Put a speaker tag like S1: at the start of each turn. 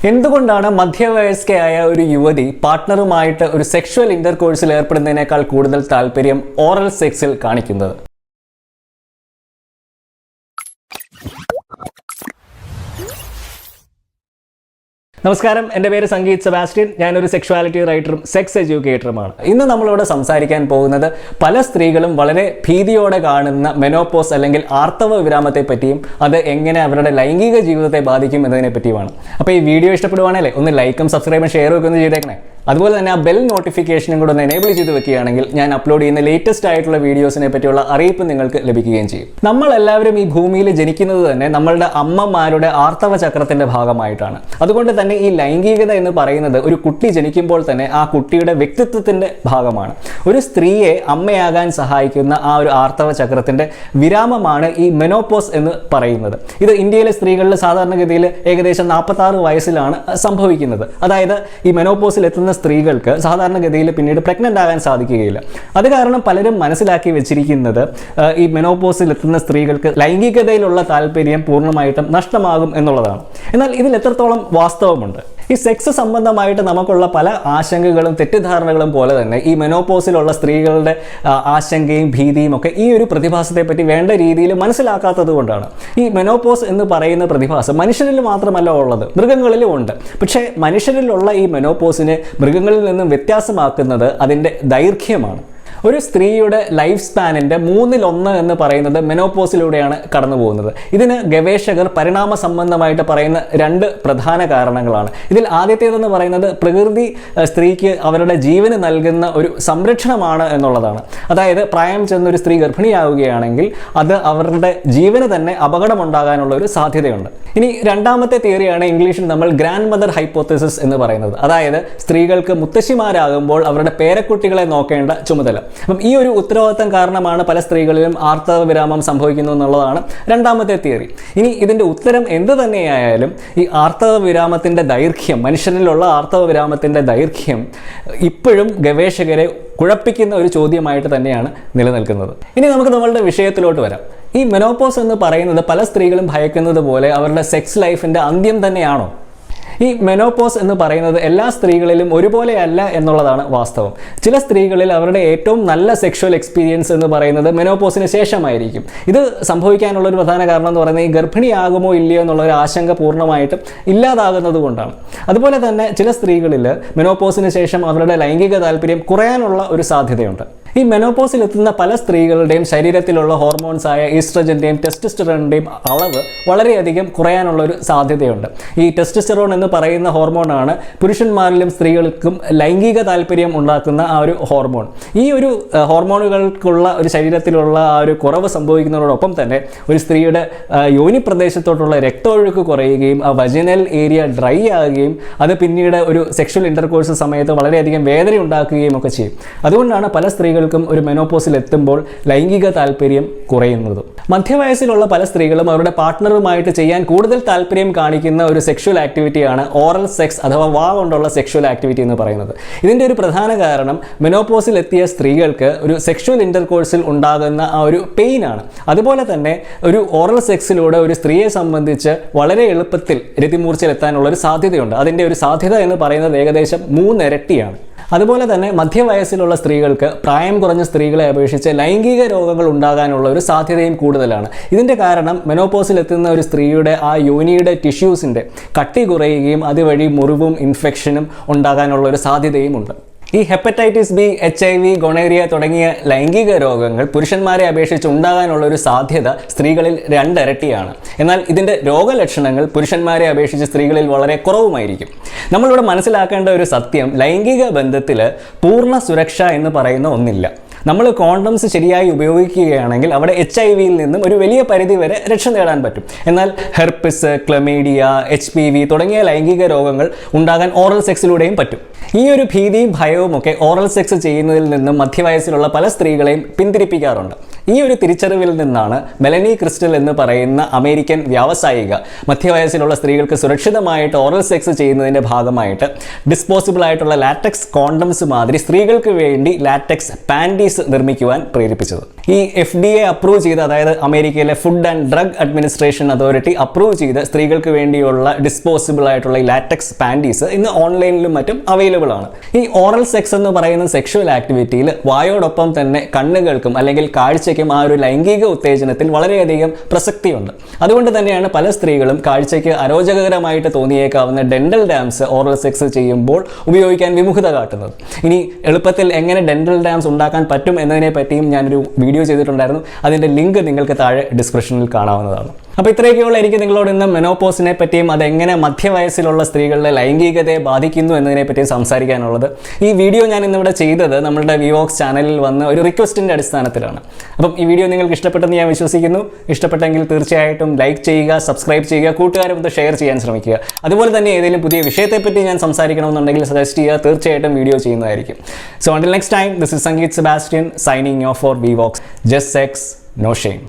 S1: എന്തുകൊണ്ടാണ് മധ്യവയസ്കയായ ഒരു യുവതി പാർട്ട്ണറുമായിട്ട് ഒരു സെക്ഷൽ ഇന്റർകോഴ്സിൽ ഏർപ്പെടുന്നതിനേക്കാൾ കൂടുതൽ താല്പര്യം ഓറൽ സെക്സിൽ കാണിക്കുന്നത്? നമസ്കാരം, എൻ്റെ പേര് സംഗീത് സെബാസ്റ്റ്യൻ. ഞാനൊരു സെക്ഷുവാലിറ്റി റൈറ്ററും സെക്സ് എഡ്യൂക്കേറ്ററുമാണ്. ഇന്ന് നമ്മളിവിടെ സംസാരിക്കാൻ പോകുന്നത് പല സ്ത്രീകളും വളരെ ഭീതിയോടെ കാണുന്ന മെനോപോസ് അല്ലെങ്കിൽ ആർത്തവ വിരാമത്തെ പറ്റിയും അത് എങ്ങനെ അവരുടെ ലൈംഗിക ജീവിതത്തെ ബാധിക്കും എന്നതിനെ പറ്റിയുമാണ്. അപ്പോൾ ഈ വീഡിയോ ഇഷ്ടപ്പെടുവാണല്ലേ ഒന്ന് ലൈക്കും സബ്സ്ക്രൈബും ഷെയറും ഒക്കെ ഒന്ന് ചെയ്തേക്കണേ. അതുപോലെ തന്നെ ആ ബെൽ നോട്ടിഫിക്കേഷനും കൂടെ ഒന്ന് എനേബിൾ ചെയ്ത് വെക്കുകയാണെങ്കിൽ ഞാൻ അപ്ലോഡ് ചെയ്യുന്ന ലേറ്റസ്റ്റ് ആയിട്ടുള്ള വീഡിയോസിനെ പറ്റിയുള്ള അറിയിപ്പ് നിങ്ങൾക്ക് ലഭിക്കുകയും ചെയ്യും. നമ്മളെല്ലാവരും ഈ ഭൂമിയിൽ ജനിക്കുന്നത് തന്നെ നമ്മളുടെ അമ്മമാരുടെ ആർത്തവ ചക്രത്തിന്റെ ഭാഗമായിട്ടാണ്. അതുകൊണ്ട് തന്നെ ഈ ലൈംഗികത എന്ന് പറയുന്നത് ഒരു കുട്ടി ജനിക്കുമ്പോൾ തന്നെ ആ കുട്ടിയുടെ വ്യക്തിത്വത്തിന്റെ ഭാഗമാണ്. ഒരു സ്ത്രീയെ അമ്മയാകാൻ സഹായിക്കുന്ന ആ ഒരു ആർത്തവ ചക്രത്തിന്റെ വിരാമമാണ് ഈ മെനോപോസ് എന്ന് പറയുന്നത്. ഇത് ഇന്ത്യയിലെ സ്ത്രീകളിൽ സാധാരണഗതിയിൽ ഏകദേശം 46 വയസ്സിലാണ് സംഭവിക്കുന്നത്. അതായത് ഈ മെനോപോസിൽ എത്തുന്ന സ്ത്രീകൾക്ക് സാധാരണഗതിയിൽ പിന്നീട് പ്രഗ്നന്റ് ആകാൻ സാധിക്കുകയില്ല. അത് കാരണം പലരും മനസ്സിലാക്കി വെച്ചിരിക്കുന്നത് ഈ മെനോപോസിൽ എത്തുന്ന സ്ത്രീകൾക്ക് ലൈംഗികതയിലുള്ള താല്പര്യം പൂർണ്ണമായിട്ടും നഷ്ടമാകും എന്നുള്ളതാണ്. എന്നാൽ ഇതിൽ എത്രത്തോളം വാസ്തവമുണ്ട്? ഈ സെക്സ് സംബന്ധമായിട്ട് നമുക്കുള്ള പല ആശങ്കകളും തെറ്റിദ്ധാരണകളും പോലെ തന്നെ ഈ മെനോപോസിലുള്ള സ്ത്രീകളുടെ ആശങ്കയും ഭീതിയും ഒക്കെ ഈ ഒരു പ്രതിഭാസത്തെ പറ്റി വേണ്ട രീതിയിൽ മനസ്സിലാക്കാത്തത് കൊണ്ടാണ്. ഈ മെനോപോസ് എന്ന് പറയുന്ന പ്രതിഭാസം മനുഷ്യരിൽ മാത്രമല്ല ഉള്ളത്, മൃഗങ്ങളിലും ഉണ്ട്. പക്ഷേ മനുഷ്യരിലുള്ള ഈ മെനോപോസിനെ മൃഗങ്ങളിൽ നിന്നും വ്യത്യാസമാക്കുന്നത് അതിൻ്റെ ദൈർഘ്യമാണ്. ഒരു സ്ത്രീയുടെ ലൈഫ് സ്പാനിൻ്റെ 1/3 എന്ന് പറയുന്നത് മെനോപോസിലൂടെയാണ് കടന്നു പോകുന്നത്. ഇതിന് ഗവേഷകർ പരിണാമ സംബന്ധമായിട്ട് പറയുന്ന 2 പ്രധാന കാരണങ്ങളാണ്. ഇതിൽ ആദ്യത്തേതെന്ന് പറയുന്നത് പ്രകൃതി സ്ത്രീക്ക് അവരുടെ ജീവന് നൽകുന്ന ഒരു സംരക്ഷണമാണ് എന്നുള്ളതാണ്. അതായത് പ്രായം ചെന്നൊരു സ്ത്രീ ഗർഭിണിയാവുകയാണെങ്കിൽ അത് അവരുടെ ജീവന് തന്നെ അപകടമുണ്ടാകാനുള്ള ഒരു സാധ്യതയുണ്ട്. ഇനി രണ്ടാമത്തെ തിയറിയാണ് ഇംഗ്ലീഷിൽ നമ്മൾ ഗ്രാൻഡ് മദർ ഹൈപ്പോത്തസിസ് എന്ന് പറയുന്നത്. അതായത് സ്ത്രീകൾക്ക് മുത്തശ്ശിമാരാകുമ്പോൾ അവരുടെ പേരക്കുട്ടികളെ നോക്കേണ്ട ചുമതല. അപ്പം ഈ ഒരു ഉത്തരവാദിത്തം കാരണമാണ് പല സ്ത്രീകളിലും ആർത്തവ വിരാമം സംഭവിക്കുന്നു എന്നുള്ളതാണ് രണ്ടാമത്തെ തിയറി. ഇനി ഇതിൻ്റെ ഉത്തരം എന്ത് തന്നെയായാലും ഈ ആർത്തവ വിരാമത്തിൻ്റെ ദൈർഘ്യം, മനുഷ്യരിലുള്ള ആർത്തവ വിരാമത്തിൻ്റെ ദൈർഘ്യം ഇപ്പോഴും ഗവേഷകരെ കുഴപ്പിക്കുന്ന ഒരു ചോദ്യമായിട്ട് തന്നെയാണ് നിലനിൽക്കുന്നത്. ഇനി നമുക്ക് നമ്മളുടെ വിഷയത്തിലോട്ട് വരാം. ഈ മെനോപോസ് എന്ന് പറയുന്നത് പല സ്ത്രീകളും ഭയക്കുന്നത് പോലെ അവരുടെ സെക്സ് ലൈഫിൻ്റെ അന്ത്യം തന്നെയാണോ? ഈ മെനോപോസ് എന്ന് പറയുന്നത് എല്ലാ സ്ത്രീകളിലും ഒരുപോലെയല്ല എന്നുള്ളതാണ് വാസ്തവം. ചില സ്ത്രീകളിൽ അവരുടെ ഏറ്റവും നല്ല സെക്ഷൽ എക്സ്പീരിയൻസ് എന്ന് പറയുന്നത് മെനോപോസിന് ശേഷമായിരിക്കും. ഇത് സംഭവിക്കാനുള്ളൊരു പ്രധാന കാരണം എന്ന് പറയുന്നത് ഈ ഗർഭിണിയാകുമോ ഇല്ലയോ എന്നുള്ളൊരു ആശങ്ക പൂർണ്ണമായിട്ടും ഇല്ലാതാകുന്നത് കൊണ്ടാണ്. അതുപോലെ തന്നെ ചില സ്ത്രീകളിൽ മെനോപോസിന് ശേഷം അവരുടെ ലൈംഗിക താല്പര്യം കുറയാനുള്ള ഒരു സാധ്യതയുണ്ട്. ഈ മെനോപോസിൽ എത്തുന്ന പല സ്ത്രീകളുടെയും ശരീരത്തിലുള്ള ഹോർമോൺസായ ഈസ്ട്രജൻ്റെയും ടെസ്റ്റോസ്റ്റെറോണിൻ്റെയും അളവ് വളരെയധികം കുറയാനുള്ള ഒരു സാധ്യതയുണ്ട്. ഈ ടെസ്റ്റോസ്റ്റെറോൺ എന്ന് പറയുന്ന ഹോർമോണാണ് പുരുഷന്മാരിലും സ്ത്രീകൾക്കും ലൈംഗിക താല്പര്യം ഉണ്ടാക്കുന്ന ആ ഒരു ഹോർമോൺ. ഈ ഒരു ഹോർമോണുകൾക്കുള്ള ഒരു ശരീരത്തിലുള്ള ആ ഒരു കുറവ് സംഭവിക്കുന്നതോടൊപ്പം തന്നെ ഒരു സ്ത്രീയുടെ യോനി പ്രദേശത്തോട്ടുള്ള രക്തമൊഴുക്ക് കുറയുകയും ആ വജിനൽ ഏരിയ ഡ്രൈ ആകുകയും അത് പിന്നീട് ഒരു സെക്ഷൽ ഇൻ്റർകോഴ്സ് സമയത്ത് വളരെയധികം വേദന ഉണ്ടാക്കുകയും ഒക്കെ ചെയ്യും. അതുകൊണ്ടാണ് പല സ്ത്രീകൾക്കും ഒരു മെനോപോസിൽ എത്തുമ്പോൾ ലൈംഗിക താല്പര്യം കുറയുന്നത്. മധ്യവയസ്സിലുള്ള പല സ്ത്രീകളും അവരുടെ പാർട്ട്ണറുമായിട്ട് ചെയ്യാൻ കൂടുതൽ താല്പര്യം കാണിക്കുന്ന ഒരു സെക്ഷൽ ആക്ടിവിറ്റിയാണ് ഓറൽ സെക്സ് അഥവാ വാ കൊണ്ടുള്ള സെക്ഷൽ ആക്ടിവിറ്റി എന്ന് പറയുന്നത്. ഇതിൻ്റെ ഒരു പ്രധാന കാരണം മെനോപോസിൽ എത്തിയ സ്ത്രീകൾക്ക് ഒരു സെക്ഷൽ ഇൻ്റർകോഴ്സിൽ ഉണ്ടാകുന്ന ആ ഒരു പെയിനാണ്. അതുപോലെ തന്നെ ഒരു ഓറൽ സെക്സിലൂടെ ഒരു സ്ത്രീയെ സംബന്ധിച്ച് വളരെ എളുപ്പത്തിൽ രതിമൂർച്ചയിലെത്താനുള്ള ഒരു സാധ്യതയുണ്ട്. അതിൻ്റെ ഒരു സാധ്യത എന്ന് പറയുന്നത് ഏകദേശം 3 ഇരട്ടിയാണ്. അതുപോലെ തന്നെ മധ്യവയസ്സിലുള്ള സ്ത്രീകൾക്ക് പ്രായം കുറഞ്ഞ സ്ത്രീകളെ അപേക്ഷിച്ച് ലൈംഗിക രോഗങ്ങൾ ഉണ്ടാകാനുള്ള ഒരു സാധ്യതയും കൂടുതലാണ്. ഇതിൻ്റെ കാരണം മെനോപോസിൽ എത്തുന്ന ഒരു സ്ത്രീയുടെ ആ യോനിയുടെ ടിഷ്യൂസിൻ്റെ കട്ടി കുറയുകയും അതുവഴി മുറിവും ഇൻഫെക്ഷനും ഉണ്ടാകാനുള്ള ഒരു സാധ്യതയും ഉണ്ട്. ഈ ഹെപ്പറ്റൈറ്റിസ് ബി, HIV, ഗൊണേറിയ തുടങ്ങിയ ലൈംഗിക രോഗങ്ങൾ പുരുഷന്മാരെ അപേക്ഷിച്ച് ഉണ്ടാകാനുള്ള ഒരു സാധ്യത സ്ത്രീകളിൽ 2 ഇരട്ടിയാണ്. എന്നാൽ ഇതിൻ്റെ രോഗലക്ഷണങ്ങൾ പുരുഷന്മാരെ അപേക്ഷിച്ച് സ്ത്രീകളിൽ വളരെ കുറവുമായിരിക്കും. നമ്മളിവിടെ മനസ്സിലാക്കേണ്ട ഒരു സത്യം, ലൈംഗിക ബന്ധത്തിൽ പൂർണ്ണ സുരക്ഷ എന്ന് പറയുന്ന ഒന്നില്ല. നമ്മൾ കോണ്ടംസ് ശരിയായി ഉപയോഗിക്കുകയാണെങ്കിൽ അവിടെ HIV-യിൽ നിന്നും ഒരു വലിയ പരിധി വരെ രക്ഷ നേടാൻ പറ്റും. എന്നാൽ ഹെർപ്പിസ്, ക്ലമീഡിയ, HPV തുടങ്ങിയ ലൈംഗിക രോഗങ്ങൾ ഉണ്ടാകാൻ ഓറൽ സെക്സിലൂടെയും പറ്റും. ഈ ഒരു ഭീതിയും ഭയവും ഒക്കെ ഓറൽ സെക്സ് ചെയ്യുന്നതിൽ നിന്നും മധ്യവയസ്സിലുള്ള പല സ്ത്രീകളെയും പിന്തിരിപ്പിക്കാറുണ്ട്. ഈ ഒരു തിരിച്ചറിവിൽ നിന്നാണ് മെലനി ക്രിസ്റ്റൽ എന്ന് പറയുന്ന അമേരിക്കൻ വ്യാവസായിക മധ്യവയസ്സിലുള്ള സ്ത്രീകൾക്ക് സുരക്ഷിതമായിട്ട് ഓറൽ സെക്സ് ചെയ്യുന്നതിൻ്റെ ഭാഗമായിട്ട് ഡിസ്പോസിബിൾ ആയിട്ടുള്ള ലാറ്റക്സ് കോണ്ടംസ് മാതിരി സ്ത്രീകൾക്ക് വേണ്ടി ലാറ്റക്സ് പാൻറ്റീസ് നിർമ്മിക്കുവാൻ പ്രേരിപ്പിച്ചത്. ഈ FDA അപ്രൂവ് ചെയ്ത്, അതായത് അമേരിക്കയിലെ food and drug administration authority approve ചെയ്ത് സ്ത്രീകൾക്ക് വേണ്ടിയുള്ള ഡിസ്പോസിബിൾ ആയിട്ടുള്ള ഈ ലാറ്റക്സ് പാൻറ്റീസ് ഇന്ന് ഓൺലൈനിലും മറ്റും അവൈലബിൾ ആണ്. ഈ ഓറൽ സെക്സ് എന്ന് പറയുന്ന സെക്ഷുവൽ ആക്ടിവിറ്റിയിൽ വായോടൊപ്പം തന്നെ കണ്ണുകൾക്കും അല്ലെങ്കിൽ കാഴ്ചയ്ക്കും ആ ഒരു ലൈംഗിക ഉത്തേജനത്തിൽ വളരെയധികം പ്രസക്തിയുണ്ട്. അതുകൊണ്ട് തന്നെയാണ് പല സ്ത്രീകളും കാഴ്ചയ്ക്ക് അരോചകരമായിട്ട് തോന്നിയേക്കാവുന്ന ഡെന്റൽ ഡാംസ് ഓറൽ സെക്സ് ചെയ്യുമ്പോൾ ഉപയോഗിക്കാൻ വിമുഖത കാട്ടുന്നത്. ഇനി എളുപ്പത്തിൽ എങ്ങനെ ഡെന്റൽ ഡാംസ് ഉണ്ടാക്കാൻ പറ്റും എന്നതിനെ പറ്റിയും ഞാനൊരു വീഡിയോ ചെയ്തിട്ടുണ്ടായിരുന്നു. അതിൻ്റെ ലിങ്ക് നിങ്ങൾക്ക് താഴെ ഡിസ്ക്രിപ്ഷനിൽ കാണാവുന്നതാണ്. അപ്പോൾ ഇത്രയൊക്കെയുള്ള എനിക്ക് നിങ്ങളോട് ഇന്ന് മെനോപോസിനെ പറ്റിയും അതെങ്ങനെ മധ്യവയസ്സിലുള്ള സ്ത്രീകളുടെ ലൈംഗികതയെ ബാധിക്കുന്നു എന്നതിനെ പറ്റിയും സംസാരിക്കാനുള്ളത്. ഈ വീഡിയോ ഞാൻ ഇന്നിവിടെ ചെയ്തത് നമ്മുടെ വിവോക്സ് ചാനലിൽ വന്ന ഒരു റിക്വസ്റ്റിൻ്റെ അടിസ്ഥാനത്തിലാണ്. അപ്പം ഈ വീഡിയോ നിങ്ങൾക്ക് ഇഷ്ടപ്പെട്ടെന്ന് ഞാൻ വിശ്വസിക്കുന്നു. ഇഷ്ടപ്പെട്ടെങ്കിൽ തീർച്ചയായിട്ടും ലൈക്ക് ചെയ്യുക, സബ്സ്ക്രൈബ് ചെയ്യുക, കൂട്ടുകാരുമൊത്ത് ഷെയർ ചെയ്യാൻ ശ്രമിക്കുക. അതുപോലെ തന്നെ ഏതെങ്കിലും പുതിയ വിഷയത്തെപ്പറ്റി ഞാൻ സംസാരിക്കണമെന്നുണ്ടെങ്കിൽ സജസ്റ്റ് ചെയ്യുക, തീർച്ചയായിട്ടും വീഡിയോ ചെയ്യുന്നതായിരിക്കും. So until next time, this is Sangeet Sebastian signing off for VVox. Just sex, no shame.